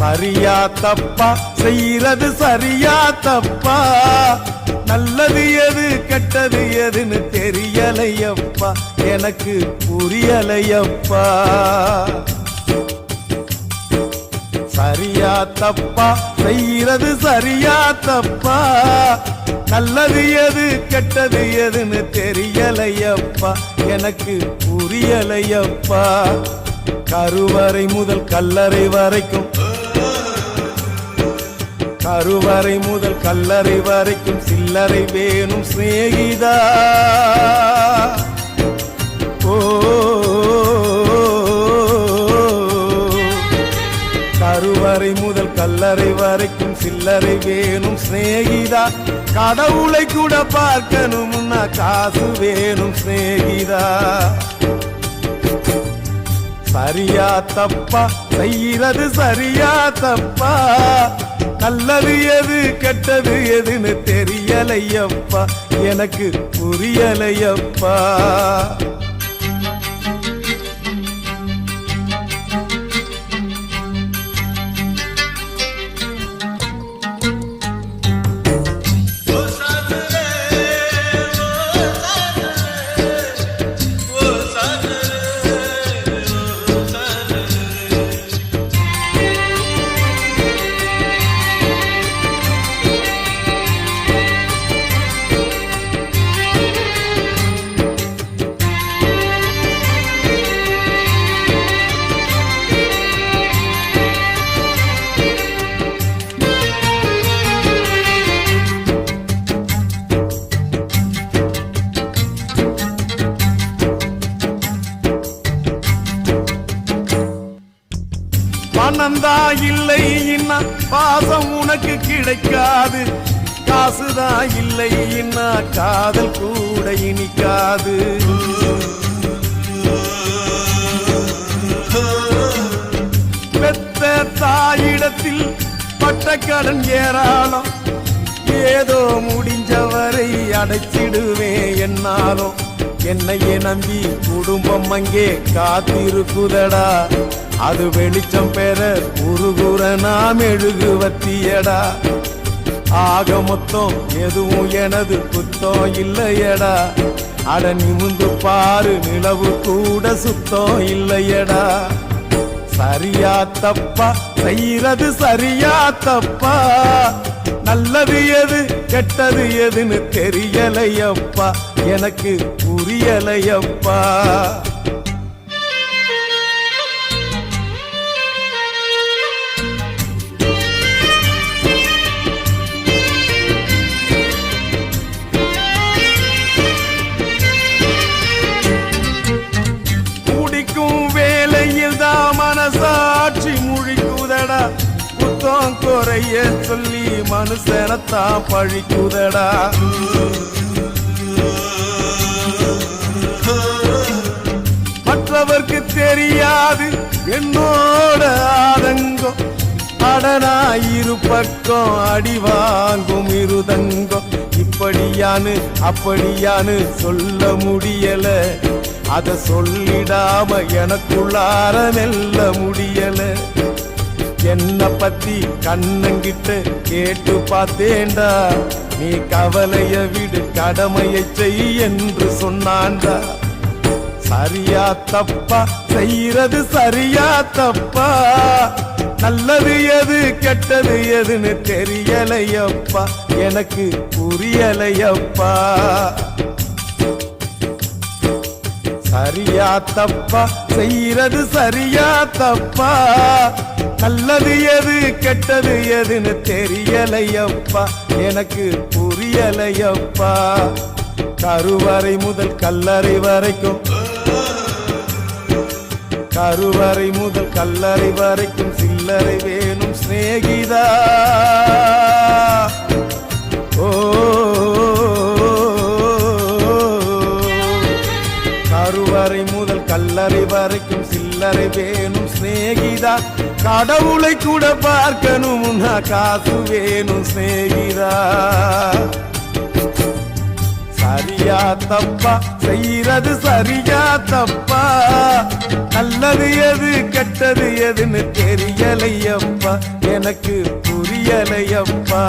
சரியா தப்பா செய்யறது சரியா தப்பா நல்லது எது கெட்டது எதுன்னு தெரியலையப்பா எனக்கு புரியலையப்பா சரியா தப்பா செய்யறது சரியா தப்பா நல்லது எது கெட்டது எதுன்னு தெரியலையப்பா எனக்கு புரியலையப்பா கருவறை முதல் கல்லறை வரைக்கும் கருவறை முதல் கல்லறை வரைக்கும் சில்லறை வேணும் சிநேகிதா ஓ கருவறை முதல் கல்லறை வரைக்கும் சில்லறை வேணும் சிநேகிதா கடவுளை கூட பார்க்கணும்னா காசு வேணும் சிநேகிதா சரியா தப்பா செய்யறது சரியா தப்பா நல்லது எது கெட்டது எதுன்னு தெரியலையப்பா எனக்கு புரியலையப்பா பணந்தா இல்லை இன்னா பாசம் உனக்கு கிடைக்காது காசுதா இல்லை இன்னா காதல் கூட இனிக்காது பெத்த தாயிடத்தில் பட்ட கடன் ஏராளம் ஏதோ முடிஞ்சவரை அடைச்சிடுவேன் என்னாலும் என்னையே நம்பி குடும்பம் அங்கே காத்திருக்குதடா அது வெளிச்சம் பெற உருகுற நாம் எழுகுவத்தியடா ஆக மொத்தம் எதுவும் எனது குத்தம் இல்லையடா அட நிமிந்து பாரு நிலவு கூட சுத்தம் இல்லையடா சரியா தப்பா செய்யறது சரியா தப்பா நல்லது எது கெட்டது எதுன்னு தெரியலையப்பா எனக்கு புரியலையப்பா மனசாட்சி முழிக்குதடா குத்தம் குறைய சொல்லி மனுஷனத்தான் பழிக்குதடா மற்றவர்க்கு தெரியாது என்னோட ஆதங்கம் அடனா இரு பக்கம் அடி வாங்கும் இருதங்கம் இப்படியானு அப்படியானு சொல்ல முடியல அத சொல்லிடாம எனக்குள்ளார மெல்ல முடியல என்ன பத்தி கண்ணங்கிட்ட கேட்டு பார்த்தேன்டா நீ கவலைய விடு கடமையை செய் என்று சொன்னான்டா சரியா தப்பா செய்யறது சரியா தப்பா நல்லது எது கெட்டது எதுன்னு தெரியலையப்பா எனக்கு புரியலையப்பா சரியா தப்பா செய்யறது சரியா தப்பா நல்லது எது கெட்டது எதுன்னு தெரியலையப்பா எனக்கு புரியலையப்பா கருவறை முதல் கல்லறை வரைக்கும் கருவறை முதல் கல்லறை வரைக்கும் சில்லறை வேணும் சிநேகிதா ஓ கருவறை முதல் கல்லறை வரைக்கும் சில்லறை வேணும் சிநேகிதா கடவுளை கூட பார்க்கணும்னா காசு வேணும் சிநேகிதா சரியா தப்பா செய்யறது சரியா தப்பா நல்ல நல்லது எது கெட்டது எதுன்னு தெரியலையப்பா எனக்கு புரியலையப்பா